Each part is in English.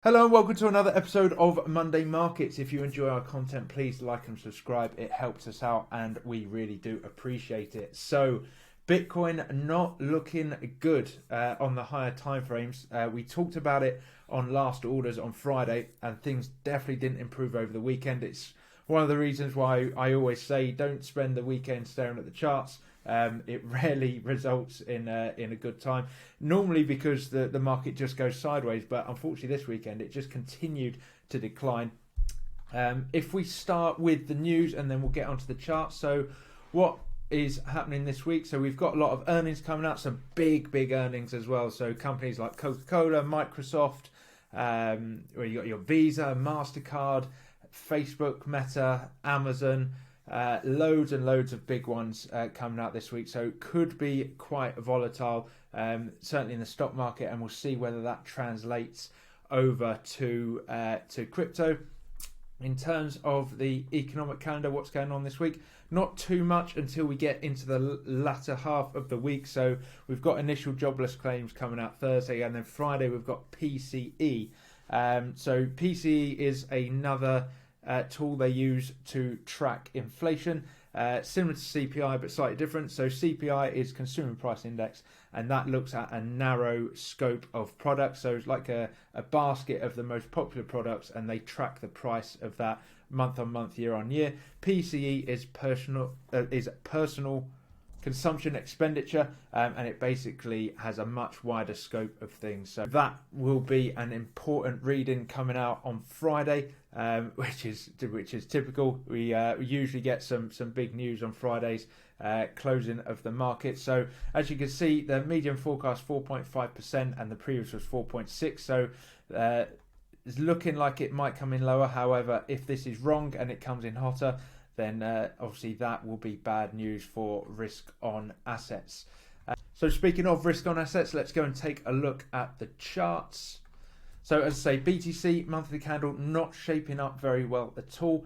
Hello and welcome to another episode of Monday Markets. If you enjoy our content, please like and subscribe. It helps us out and we really do appreciate it. So, Bitcoin not looking good on the higher time frames. We talked about it on last orders on Friday and things definitely didn't improve over the weekend. It's one of the reasons why I always say don't spend the weekend staring at the charts. It rarely results in a good time. Normally because the market just goes sideways, but unfortunately this weekend it just continued to decline. If we start with the news and then we'll get onto the charts. So what is happening this week? So we've got a lot of earnings coming out, some big earnings as well. So companies like Coca-Cola, Microsoft, where you got your Visa, MasterCard, Facebook, Meta, Amazon. Loads and loads of big ones coming out this week, so could be quite volatile, certainly in the stock market, and we'll see whether that translates over to crypto. In terms of the economic calendar, what's going on this week? Not too much until we get into the latter half of the week. So we've got initial jobless claims coming out Thursday, and then Friday we've got PCE. So PCE is another tool they use to track inflation, similar to CPI but slightly different. So CPI is Consumer Price Index, and that looks at a narrow scope of products. So it's like a basket of the most popular products, and they track the price of that month on month, year on year. PCE is personal consumption expenditure, and it basically has a much wider scope of things. So that will be an important reading coming out on Friday, which is typical. We usually get some big news on Fridays, closing of the market. So as you can see, the median forecast 4.5% and the previous was 4.6. So it's looking like it might come in lower. However, if this is wrong and it comes in hotter, then obviously that will be bad news for risk on assets. So speaking of risk on assets, let's go and take a look at the charts. So as I say, BTC monthly candle not shaping up very well at all.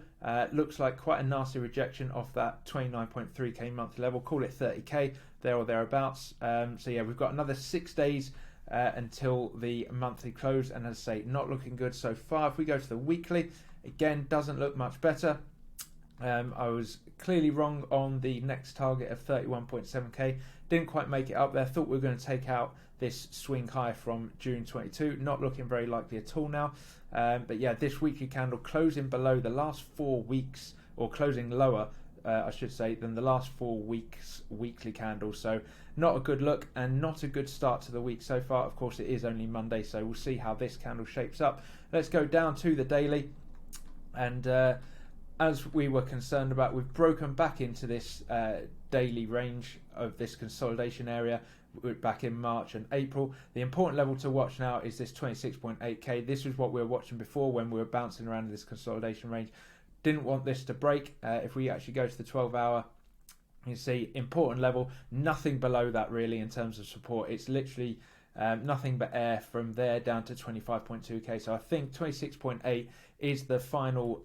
Looks like quite a nasty rejection off that 29.3k monthly level. Call it 30k there or thereabouts. So yeah, we've got another 6 days until the monthly close, and as I say, not looking good so far. If we go to the weekly, again, doesn't look much better. I was clearly wrong on the next target of 31.7k. Didn't quite make it up there. Thought we were going to take out this swing high from June 22. Not looking very likely at all now. But yeah, this weekly candle closing below the last 4 weeks, or closing lower, I should say, than the last 4 weeks weekly candle. So not a good look and not a good start to the week so far. Of course, it is only Monday, so we'll see how this candle shapes up. Let's go down to the daily, and as we were concerned about, we've broken back into this daily range of this consolidation area back in March and April. The important level to watch now is this 26.8k. This is what we were watching before when we were bouncing around in this consolidation range. Didn't want this to break. If we actually go to the 12-hour, you see important level, nothing below that really in terms of support. It's literally nothing but air from there down to 25.2k. So I think 26.8 is the final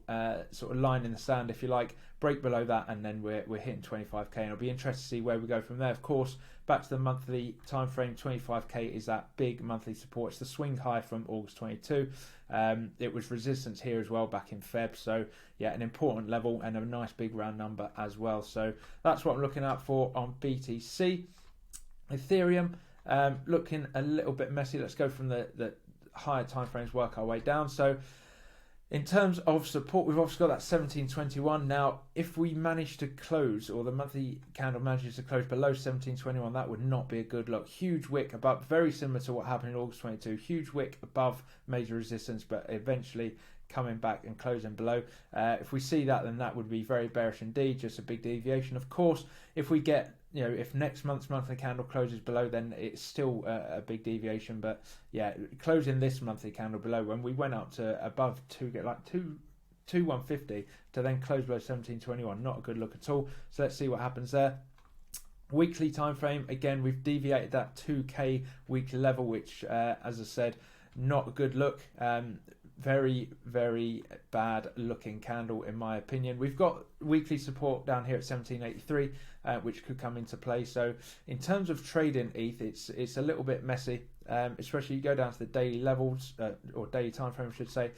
sort of line in the sand, if you like. Break below that and then we're hitting 25k, and I'll be interested to see where we go from there. Of course, back to the monthly time frame, 25k is that big monthly support. It's the swing high from August 22. It was resistance here as well back in Feb. So yeah, an important level and a nice big round number as well. So that's what I'm looking out for on BTC. Ethereum, looking a little bit messy. Let's go from the higher time frames, work our way down. So in terms of support, we've obviously got that 1721. Now, if we manage to close, or the monthly candle manages to close below 1721, that would not be a good look. Huge wick above, very similar to what happened in August 22. Huge wick above major resistance, but eventually coming back and closing below. If we see that, then that would be very bearish indeed, just a big deviation. Of course, if we get, if next month's monthly candle closes below, then it's still a big deviation. But yeah, closing this monthly candle below, when we went up to above 2150 to then close below 1721, not a good look at all. So let's see what happens there. Weekly time frame, again, we've deviated that 2k weekly level, which as I said, not a good look. Very bad looking candle in my opinion. We've got weekly support down here at 1783, which could come into play. So in terms of trading ETH, it's a little bit messy. especially you go down to the daily levels, or daily time frame I should say.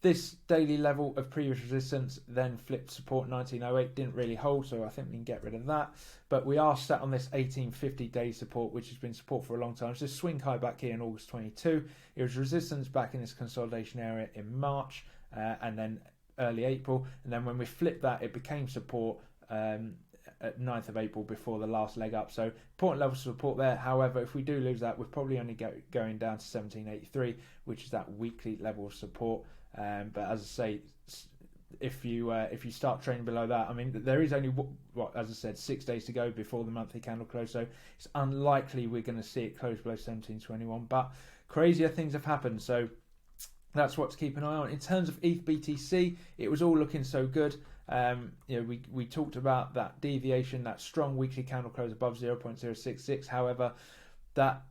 This daily level of previous resistance then flipped support 1908, didn't really hold, so I think we can get rid of that. But we are sat on this 1850 day support, which has been support for a long time. It's a swing high back here in August 22. It was resistance back in this consolidation area in March, and then early April. And then when we flipped that, it became support at 9th of April before the last leg up. So important level of support there. However, if we do lose that, we're probably only going down to 1783, which is that weekly level of support. But as I say, if you start trading below that, I mean, there is only, as I said, 6 days to go before the monthly candle close, so it's unlikely we're going to see it close below 1721. But crazier things have happened, so that's what to keep an eye on. In terms of ETH BTC, it was all looking so good. We talked about that deviation, that strong weekly candle close above 0.066. However, that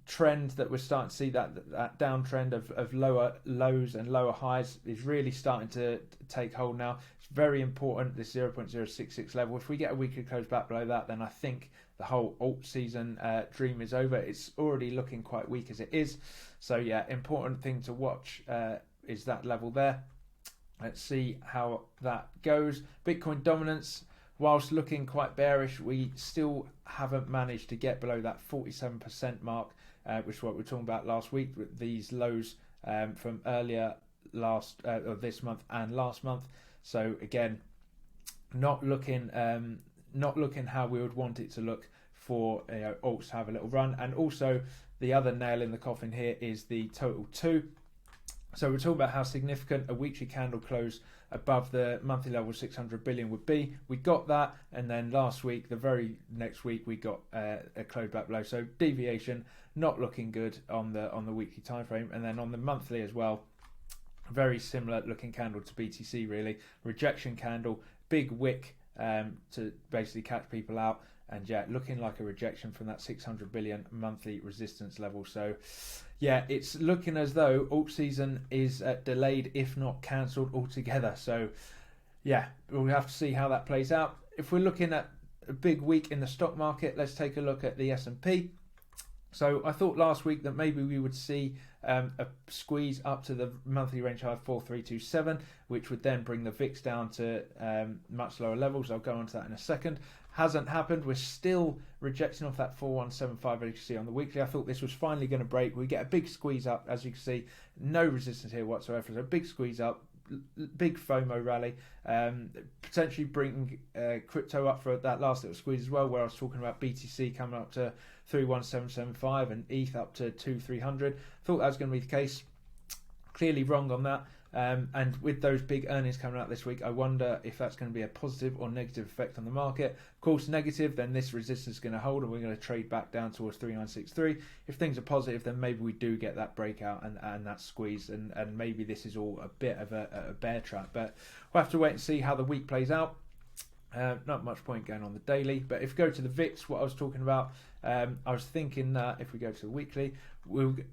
trend that we're starting to see, that downtrend of lower lows and lower highs, is really starting to take hold now. It's very important, this 0.066 level. If we get a weekly close back below that, then I think the whole alt season dream is over. It's already looking quite weak as it is. So yeah, important thing to watch is that level there. Let's see how that goes. Bitcoin dominance, whilst looking quite bearish, we still haven't managed to get below that 47% mark, which is what we were talking about last week with these lows from earlier this month and last month. So again, not looking how we would want it to look for alts to have a little run. And also the other nail in the coffin here is the total 2. So we're talking about how significant a weekly candle close above the monthly level 600 billion would be. We got that, and then last week, the very next week, we got a close back below. So deviation not looking good on the weekly time frame, and then on the monthly as well, very similar looking candle to BTC really. Rejection candle, big wick to basically catch people out, and yeah, looking like a rejection from that 600 billion monthly resistance level. So yeah, it's looking as though alt season is delayed, if not cancelled altogether. So yeah, we'll have to see how that plays out. If we're looking at a big week in the stock market, let's take a look at the S&P. So I thought last week that maybe we would see a squeeze up to the monthly range high of 4327, which would then bring the VIX down to much lower levels. I'll go on to that in a second. Hasn't happened. We're still rejecting off that 4175, as you can see on the weekly. I thought this was finally going to break. We get a big squeeze up, as you can see. No resistance here whatsoever. So a big squeeze up, big FOMO rally, potentially bring crypto up for that last little squeeze as well, where I was talking about BTC coming up to 31775 and ETH up to 2300. Thought that was going to be the case. Clearly wrong on that. And with those big earnings coming out this week, I wonder if that's going to be a positive or negative effect on the market. Of course, negative, then this resistance is going to hold and we're going to trade back down towards 3963. If things are positive, then maybe we do get that breakout and that squeeze, and maybe this is all a bit of a bear trap. But we'll have to wait and see how the week plays out. Not much point going on the daily, but if we go to the VIX, what I was talking about, I was thinking that if we go to the weekly,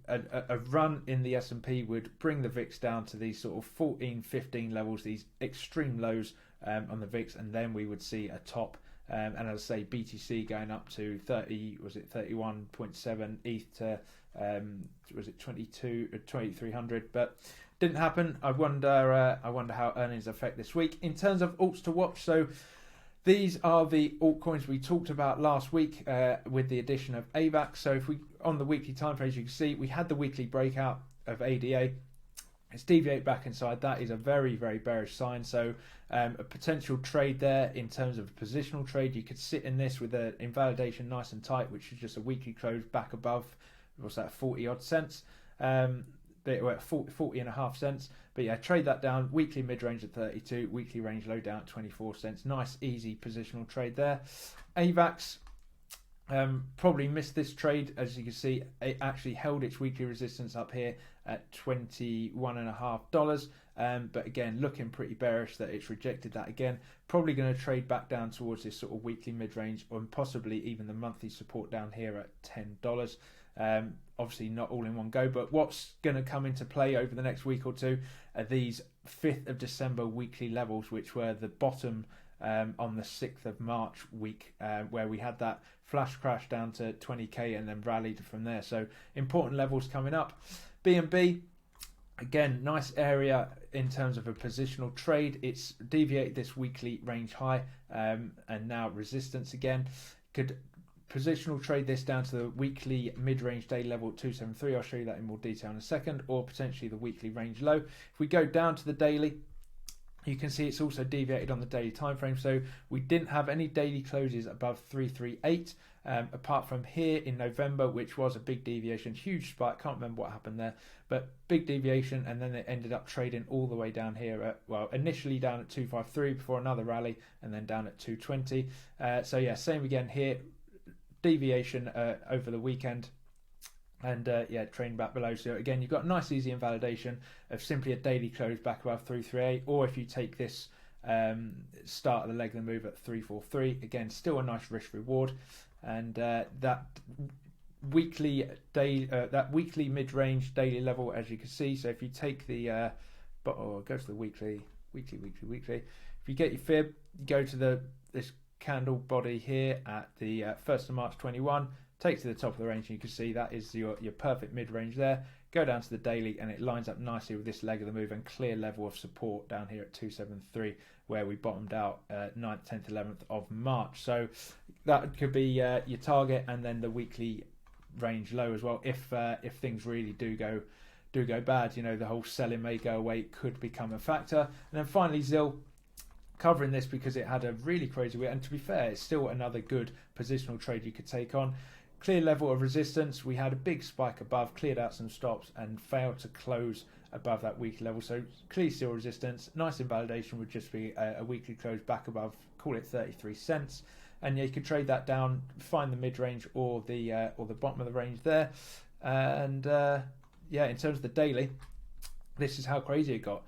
a run in the S&P would bring the VIX down to these sort of 14, 15 levels, these extreme lows on the VIX, and then we would see a top. And as I say, BTC going up to 31.7, ETH to 2300, but didn't happen. I wonder how earnings affect this week. In terms of alts to watch, so these are the altcoins we talked about last week with the addition of AVAX. So if we, on the weekly time frame, as you can see, we had the weekly breakout of ADA. It's deviate back inside. That is a very, very bearish sign. So a potential trade there in terms of a positional trade. You could sit in this with an invalidation nice and tight, which is just a weekly close back above, what's that, 40 odd cents. We're at 40.5 cents, but yeah, trade that down. Weekly mid-range at 32, weekly range low down at 24 cents. Nice, easy positional trade there. AVAX probably missed this trade. As you can see, it actually held its weekly resistance up here at $21.5. But again, looking pretty bearish that it's rejected that again. Probably going to trade back down towards this sort of weekly mid-range, or possibly even the monthly support down here at $10. Obviously not all in one go, but what's going to come into play over the next week or two are these 5th of December weekly levels, which were the bottom on the 6th of March week, where we had that flash crash down to 20k and then rallied from there. So important levels coming up. BNB, again, nice area in terms of a positional trade. It's deviated this weekly range high and now resistance again. Could positional trade this down to the weekly mid-range day level at 273. I'll show you that in more detail in a second, or potentially the weekly range low. If we go down to the daily, you can see it's also deviated on the daily time frame. So we didn't have any daily closes above 338, apart from here in November, which was a big deviation, huge spike. Can't remember what happened there, but big deviation, and then it ended up trading all the way down here at, well, initially down at 253 before another rally, and then down at 220. So yeah, same again here, deviation over the weekend. And yeah, trading back below. So again, you've got nice easy invalidation of simply a daily close back above 338, or if you take this start of the leg of the move at 343, again, still a nice risk reward. And that weekly mid-range daily level, as you can see. So if you take the go to the weekly. If you get your fib, you go to this candle body here at the 1st of March 21. Take to the top of the range, and you can see that is your perfect mid-range there. Go down to the daily, and it lines up nicely with this leg of the move and clear level of support down here at 273, where we bottomed out 9th, 10th, 11th of March. So that could be your target, and then the weekly range low as well. If things really do go bad, you know, the whole selling may go away, could become a factor. And then finally, ZIL, covering this because it had a really crazy week, and to be fair, it's still another good positional trade you could take on. Clear level of resistance. We had a big spike above, cleared out some stops, and failed to close above that weekly level. So clear still resistance. Nice invalidation would just be a weekly close back above, call it 33 cents. And yeah, you could trade that down, find the mid range or the bottom of the range there. And yeah, in terms of the daily, this is how crazy it got.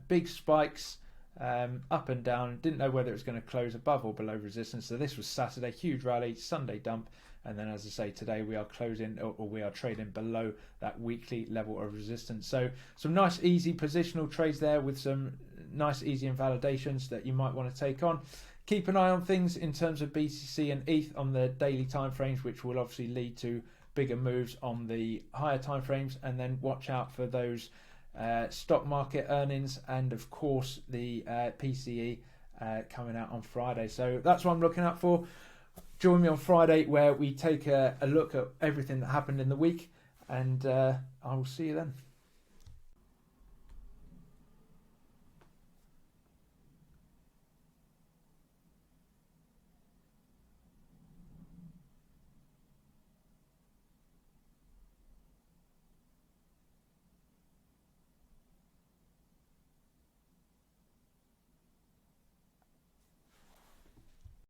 Big spikes. Up and down, didn't know whether it was going to close above or below resistance. So this was Saturday, huge rally, Sunday dump, and then as I say, today we are closing, or we are trading below that weekly level of resistance. So some nice easy positional trades there with some nice easy invalidations that you might want to take on. Keep an eye on things in terms of BTC and ETH on the daily time frames, which will obviously lead to bigger moves on the higher time frames, and then watch out for those stock market earnings, and of course the PCE coming out on Friday. So that's what I'm looking out for. Join me on Friday, where we take a look at everything that happened in the week, and I will see you then.